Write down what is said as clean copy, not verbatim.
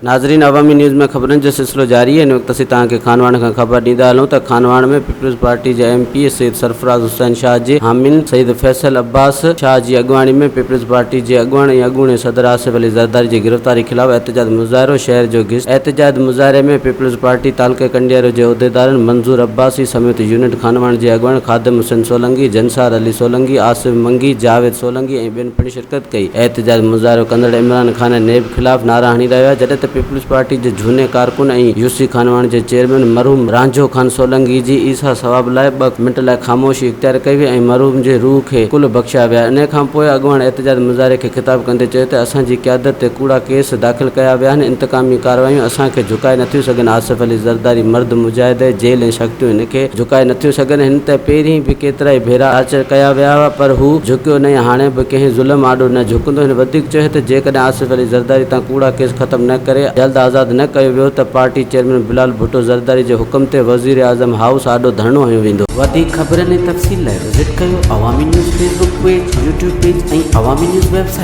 नाज़रीन, अवामी न्यूज़ में ख़बरनि जो सिलसिलो जारी है। इन वक्त असीं तव्हांखे खानवाण खां ख़बर ॾींदा हलूं त खानवाण में पीपल्स पार्टी जे MP सैयद सरफराज हुसैन शाह जे हामिन सईद फैसल अब्बास शाह जी अॻुवाणी में पीपल्स पार्टी जे अॻुवाण ऐं अॻूणे सदर आसिफ अली ज़रदारी जी गिरफ़्तारी ख़िलाफ़ एहतजाज मुज़ाहिरो शहर जो घिस। एहतजाज मुज़ाहिरे में पीपल्स पार्टी तालके कंडियारो जे उहिदेदारनि मंज़ूर अब्बासी समेत यूनिट खानवाण जे अॻुवाण खादिम हुसैन सोलंकी, जनसार अली सोलंकी, आसिफ मंगी, जावेद सोलंकी ऐं ॿियनि पिणु शिरकत कई। एहतजाज मुज़ाहिरो कंदड़ इमरान खान नेब ख़िलाफ़ नारा हणी रहिया, जॾहिं त पीपल्स पार्टी जे झूने कारकुन ऐं UC खानवाण जे चेयरमैन मरहूम रांझो खान सोलंकी जी ईसा सवाब लाइ 2 मिंट लाइ ख़ामोशी इख़्तियार कई वई ऐं मरहूम जे रूह खे कुल बख़्शिया विया। इन खां पोइ अॻुवाण एहतजाज मुज़ाहिरे खे ख़िताब कंदे चयो त असांजी क़यादत ते कूड़ा केस दाख़िल कया विया आहिनि। इंतकामी कार्रवायूं असांखे झुकाए नथियूं सघनि। आसिफ अली ज़रदारी मर्द मुजाहिद जेल ऐं शक्तियूं हिन खे झुकाए नथियूं सघनि। हिन त पहिरीं बि केतिरा ई भेरा आचर कया विया हुआ, पर हू झुकियो न ऐं हाणे बि कंहिं ज़ुल्म आॾो न झुकंदो। हिन वधीक चयो त जेकॾहिं आसिफ अली ज़रदारी तां कूड़ा केस ख़तमु न करे जल्द आज़ादु न कयो वियो त पार्टी चेयरमैन बिलाल भुट्टो ज़रदारी जे हुकुम ते वज़ीर आज़म हाउस आॾो धरणो हयो वेंदो। वधीक ख़बरनि ऐं तफ़सील लाइ विज़िट कयो अवामी news Facebook page, YouTube page ऐं अवामी न्यूज़ वेबसाइट।